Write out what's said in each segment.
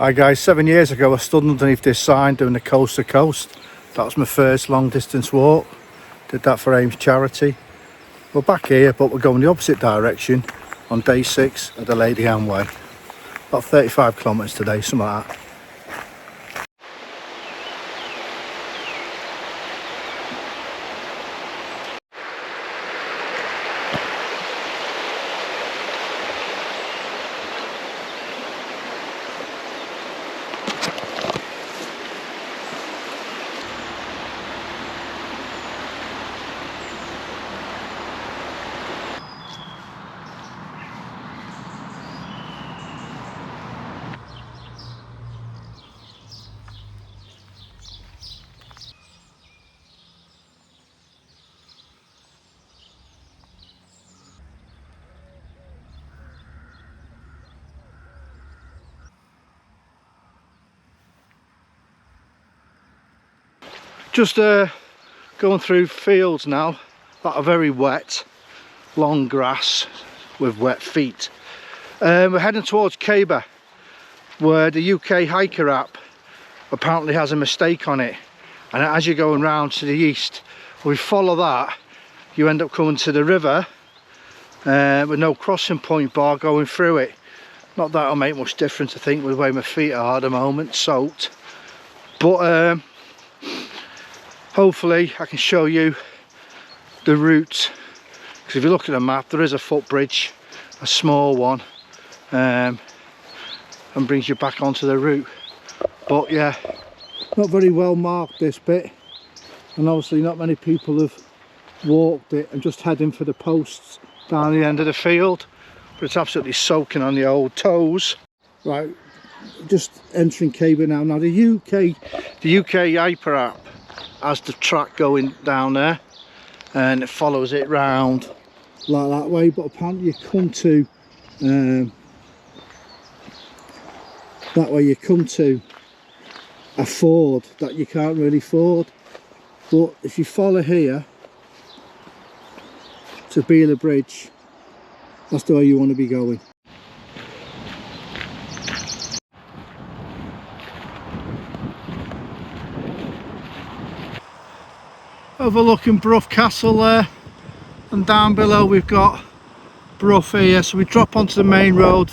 Hi guys, 7 years ago I stood underneath this sign doing the coast to coast. That was my first long distance walk. Did that for Ames Charity. We're back here, but we're going the opposite direction on day 6 of the Lady Anne Way. About 35 kilometres today, something like that. Just going through fields now that are very wet, long grass with wet feet. We're heading towards Kirkby, where the UK hiker app apparently has a mistake on it, and as you're going round to the east, we follow that, you end up coming to the river with no crossing point bar going through it. Not that it'll make much difference, I think, with the way my feet are at the moment, soaked, but hopefully I can show you the route, because if you look at the map there is a footbridge, a small one, and brings you back onto the route. But yeah, not very well marked this bit, and obviously not many people have walked it. I'm just heading for the posts down the end of the field, but it's absolutely soaking on the old toes. Right, just entering Kirkby now. Now the UK Hyper app has the track going down there and it follows it round like that way, but apparently you come to that way, you come to a ford that you can't really ford. But if you follow here to Brough Bridge, that's the way you want to be going. Overlooking Brough Castle there, and down below we've got Brough here, so we drop onto the main road,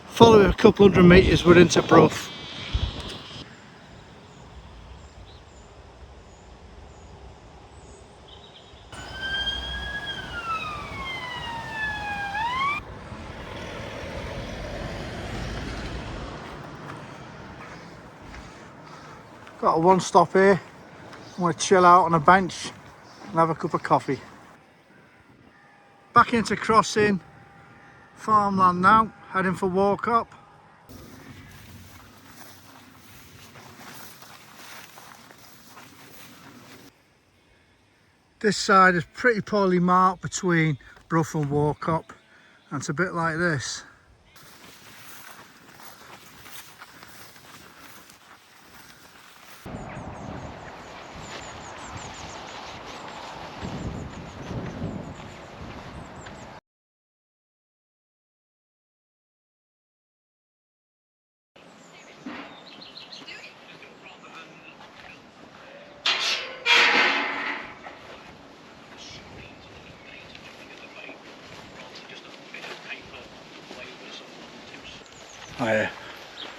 follow it a couple hundred metres, we're into Brough. Got a one stop here. I'm going to chill out on a bench and have a cup of coffee. Back into crossing farmland now, heading for Warcop. This side is pretty poorly marked between Brough and Warcop, and it's a bit like this.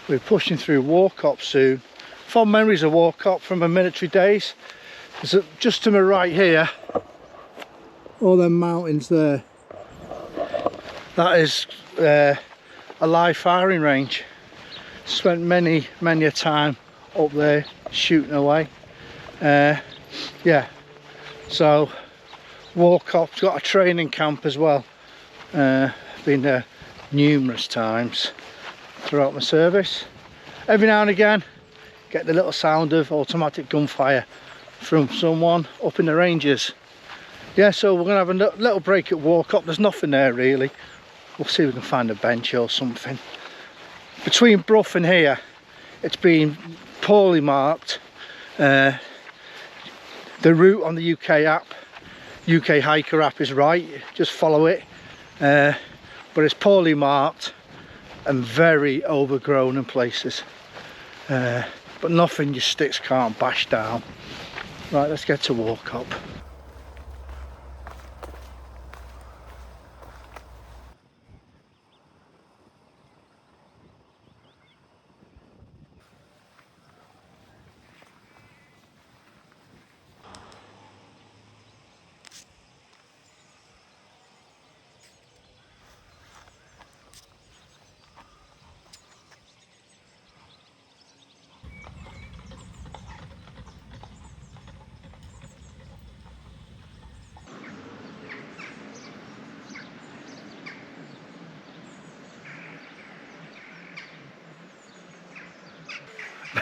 We're pushing through Warcop soon. Fond memories of Warcop from my military days. There's just to my right here, all them mountains there, that is a live firing range. Spent many a time up there shooting away. Yeah, so Warcop's got a training camp as well. Been there numerous times throughout my service. Every now and again get the little sound of automatic gunfire from someone up in the ranges. Yeah, so we're gonna have a little break at Warcop. There's nothing there really. We'll see if we can find a bench or something. Between Brough and here, it's been poorly marked. The route on the UK hiker app is right, just follow it, but it's poorly marked and very overgrown in places. but nothing your sticks can't bash down. Right, let's get to Warcop.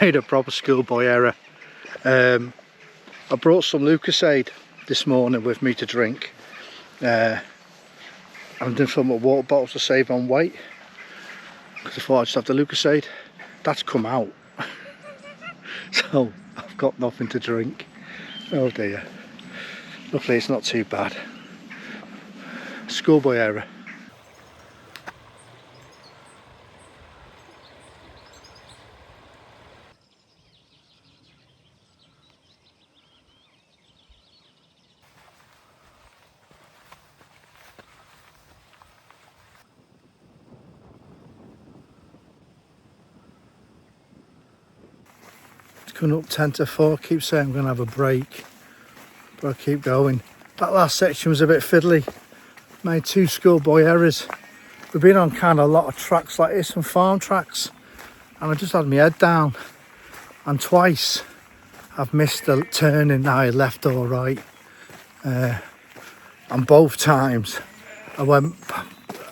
Made a proper schoolboy error. I brought some Lucasade this morning with me to drink. I'm doing some water bottles to save on weight, because I thought I'd just have the Lucasade. That's come out. So I've got nothing to drink. Oh dear. Luckily it's not too bad. Schoolboy error. Coming up 10 to 4, keep saying I'm going to have a break, but I'll keep going. That last section was a bit fiddly, made 2 schoolboy errors. We've been on kind of a lot of tracks like this, and farm tracks, and I just had my head down, and twice I've missed the turning either left or right, and both times I went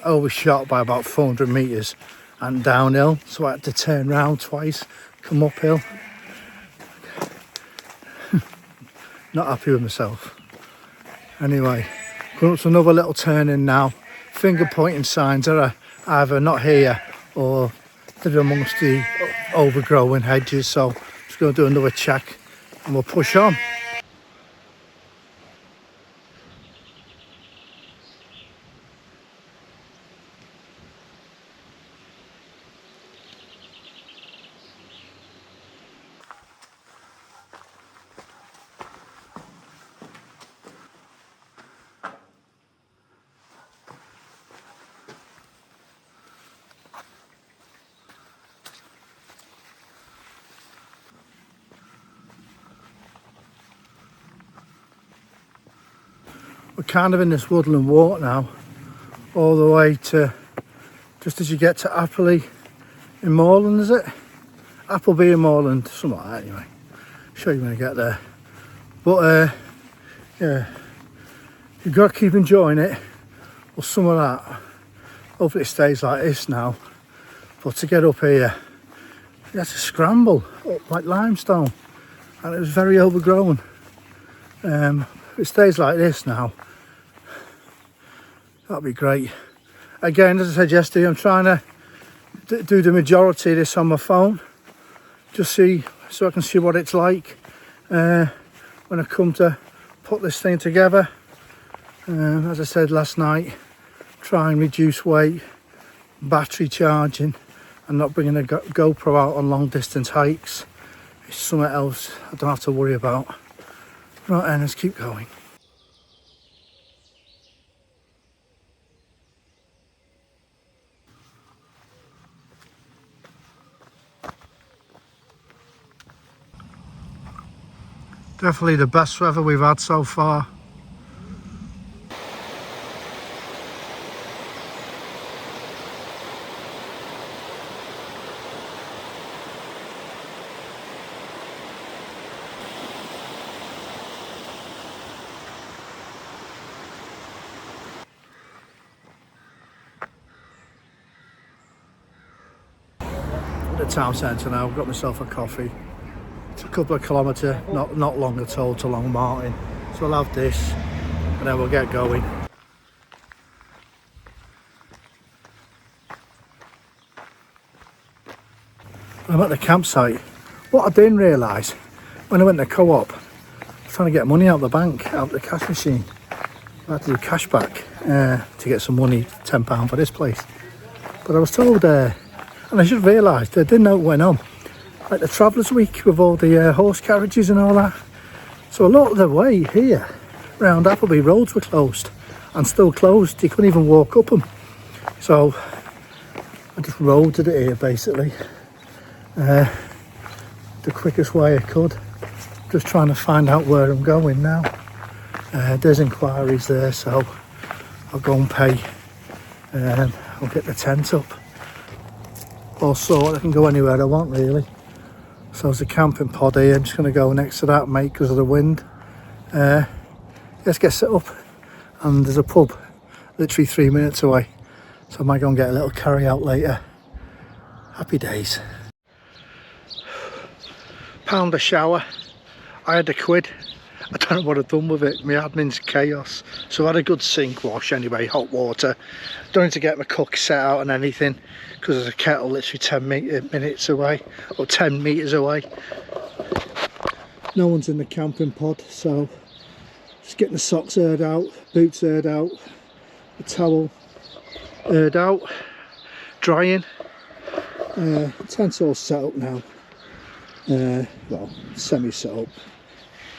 overshot by about 400 metres and downhill, so I had to turn round twice, come uphill. Not happy with myself. Anyway, going up to another little turning now. Finger pointing signs are either not here or they're amongst the overgrown hedges, so just going to do another check and we'll push on. We're kind of in this woodland walk now, all the way to just as you get to Appleby-In-Westmorland, is it? Appleby-In-Westmorland, something like that anyway. Show you when I get there. But yeah, you've got to keep enjoying it, or some of that. Hopefully it stays like this now. But to get up here, you had to scramble up like limestone, and it was very overgrown. If it stays like this now, that'd be great. Again, as I said yesterday, I'm trying to do the majority of this on my phone, just so I can see what it's like when I come to put this thing together. As I said last night, try and reduce weight, battery charging, and not bringing a GoPro out on long distance hikes. It's something else I don't have to worry about. Right then, let's keep going. Definitely the best weather we've had so far. The town centre now, I've got myself a coffee. It's a couple of kilometres, not long at all to Long Martin. So I'll have this and then we'll get going. I'm at the campsite. What I didn't realise, when I went to Co-op, I was trying to get money out of the bank, out of the cash machine. I had to do cash back to get some money, £10 for this place. But I was told, and I should have realised, I didn't know what went on. like the Travellers Week with all the horse carriages and all that. So a lot of the way here round Appleby roads were closed and still closed. You couldn't even walk up them. So I just roaded it here basically, the quickest way I could. Just trying to find out where I'm going now. There's inquiries there, so I'll go and pay. I'll get the tent up. Also, I can go anywhere I want really. So there's a camping pod here. I'm just going to go next to that, mate, because of the wind. Let's get set up. And there's a pub literally 3 minutes away. So I might go and get a little carry out later. Happy days. Pound a shower. I had £1. I don't know what I've done with it. My admin's chaos. So I had a good sink wash anyway, hot water. Don't need to get my cook set out and anything because there's a kettle literally 10 minutes away or 10 metres away. No one's in the camping pod, so just getting the socks aired out, boots aired out, the towel aired out, drying. Tent's all set up now. Well, semi set up.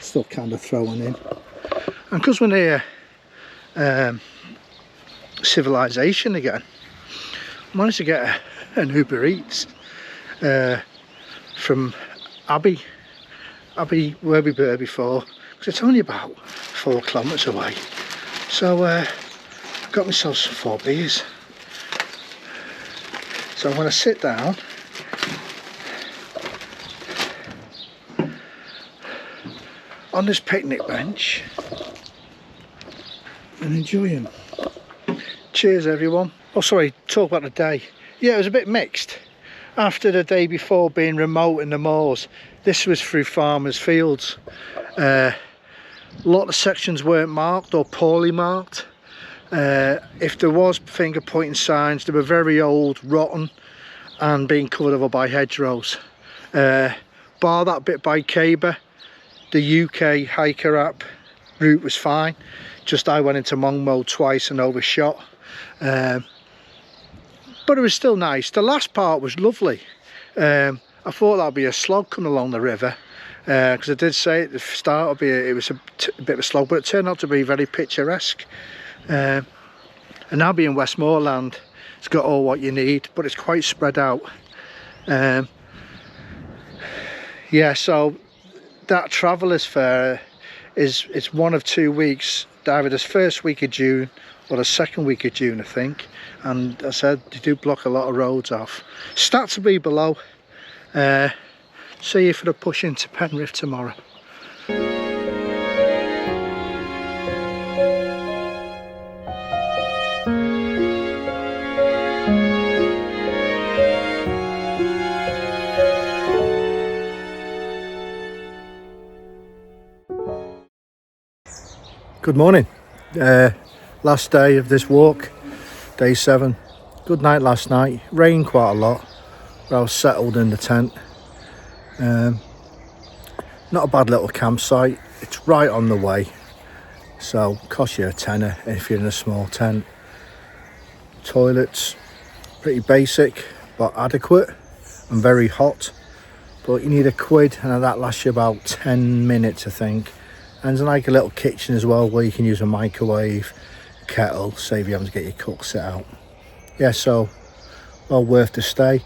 Still kind of throwing in, and because we're near civilization again, I managed to get an Uber Eats from Abbey where we were before, because it's only about 4 kilometres away. So I got myself some 4 beers. So I'm going to sit down on this picnic bench and enjoy them. Cheers everyone. Oh sorry, talk about the day. Yeah, it was a bit mixed. After the day before being remote in the moors, this was through farmers' fields. A lot of sections weren't marked or poorly marked. If there was finger pointing signs, they were very old, rotten and being covered over by hedgerows. Bar that bit by Caber, the UK hiker app route was fine. Just I went into monk mode twice and overshot. But it was still nice. The last part was lovely. I thought that'd be a slog coming along the river, because I did say at the start it was a bit of a slog, but it turned out to be very picturesque. And now being Westmorland, it's got all what you need, but it's quite spread out. Yeah, so that Travellers Fair it's one of 2 weeks, either the first week of June or the second week of June I think, and I said they do block a lot of roads off. Stats will be below. See you for the push into Penrith tomorrow. Good morning. Last day of this walk, day 7. Good night last night. Rained quite a lot, but I was settled in the tent. Not a bad little campsite. It's right on the way, so cost you a tenner if you're in a small tent. Toilets, pretty basic but adequate and very hot. But you need £1 and that lasts you about 10 minutes I think. And there's like a little kitchen as well where you can use a microwave, kettle, save you having to get your cook set out. Yeah, so well worth the stay.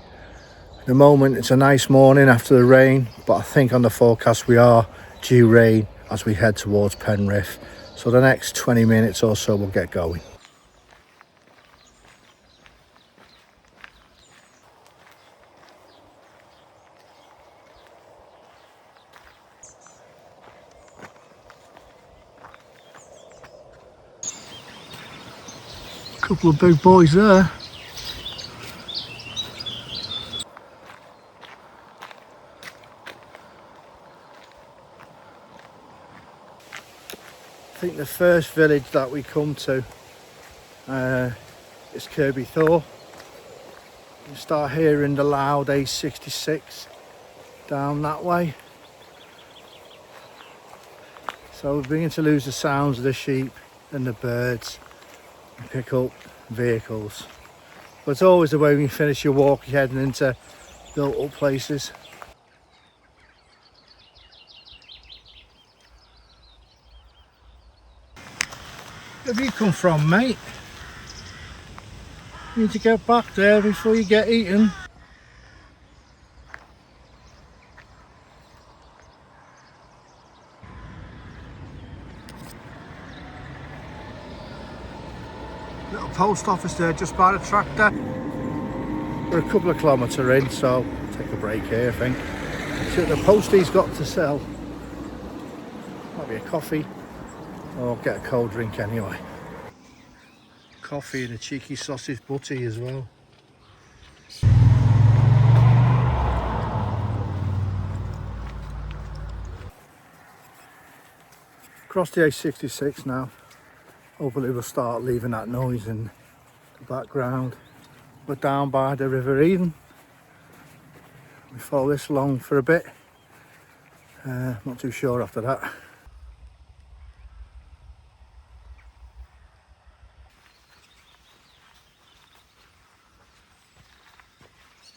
At the moment it's a nice morning after the rain, but I think on the forecast we are due rain as we head towards Penrith. So the next 20 minutes or so we'll get going. Couple of big boys there. I think the first village that we come to is Kirkby Steven. You start hearing the loud A66 down that way. So we're beginning to lose the sounds of the sheep and the birds. Pick up vehicles, but it's always the way when you finish your walk you're heading into built up places. Where have you come from, mate? You need to get back there before you get eaten. Little post office there just by the tractor. We're a couple of kilometres in, so take a break here, I think. See what the postie's got to sell. Might be a coffee, or get a cold drink anyway. Coffee and a cheeky sausage butty as well. Across the A66 now. Hopefully we'll start leaving that noise in the background. We're down by the River Eden. We follow this along for a bit. Not too sure after that.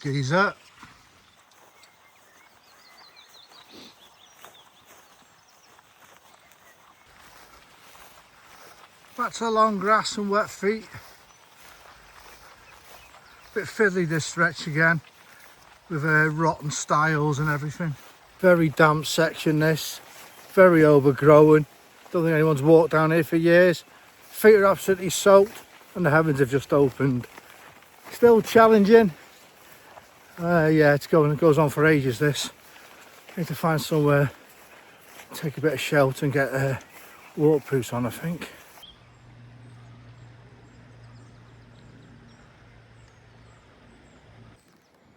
Geezer. Back to long grass and wet feet. Bit fiddly this stretch again, with rotten stiles and everything. Very damp section this, very overgrown. Don't think anyone's walked down here for years. Feet are absolutely soaked and the heavens have just opened. Still challenging. Yeah, it goes on for ages this. Need to find somewhere, take a bit of shelter and get waterproofs on, I think.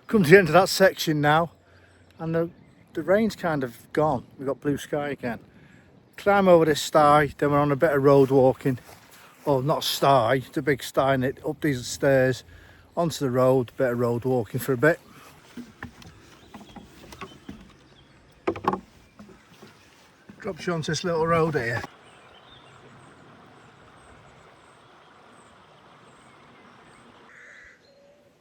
Come to the end of that section now, and the rain's kind of gone. We've got blue sky again. Climb over this sty, then we're on a bit of road walking. Well, not sty, it's a big sty, and up these stairs onto the road, bit of road walking for a bit. Drops you onto this little road here.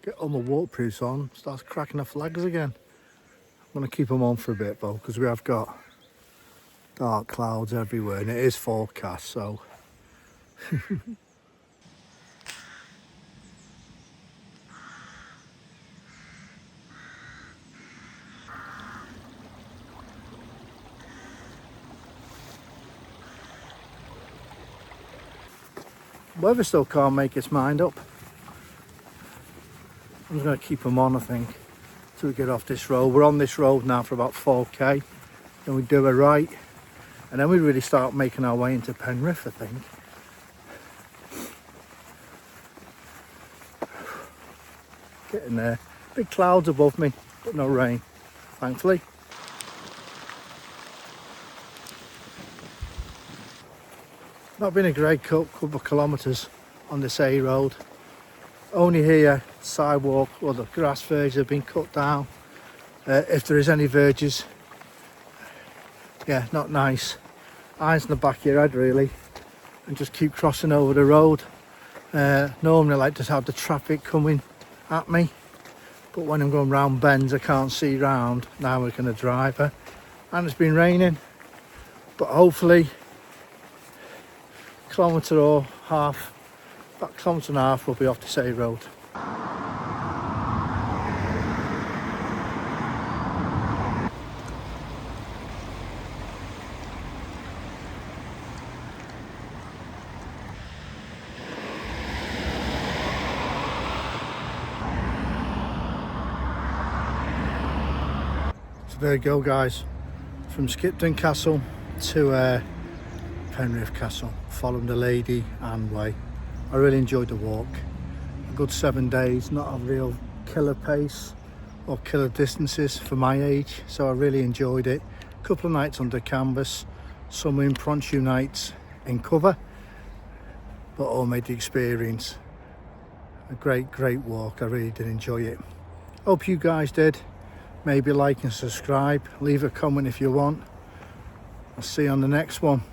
Get all my waterproofs on, starts cracking the flags again. I'm going to keep them on for a bit though, because we have got dark clouds everywhere and it is forecast, so. Weather still can't make its mind up. I'm just going to keep them on, I think, till we get off this road. We're on this road now for about 4k. Then we do a right, and then we really start making our way into Penrith, I think. Getting there. Big clouds above me, but no rain, thankfully. Not been a great couple of kilometres on this A road. Only here, sidewalk or the grass verges have been cut down. If there is any verges, yeah, not nice. Eyes in the back of your head really, and just keep crossing over the road. Normally I like to have the traffic coming at me, but when I'm going round bends I can't see round. Now we're going to drive her, and it's been raining, but hopefully kilometre or half, about a kilometre and a half, we'll be off this A road. So there you go guys, from Skipton Castle to Penrith Castle, following the Lady Anne Way. I really enjoyed the walk. A good 7 days, not a real killer pace or killer distances for my age, so I really enjoyed it. A couple of nights under canvas, some impromptu nights in cover, but all made the experience a great walk. I really did enjoy it. Hope you guys did. Maybe like and subscribe, leave a comment if you want. I'll see you on the next one.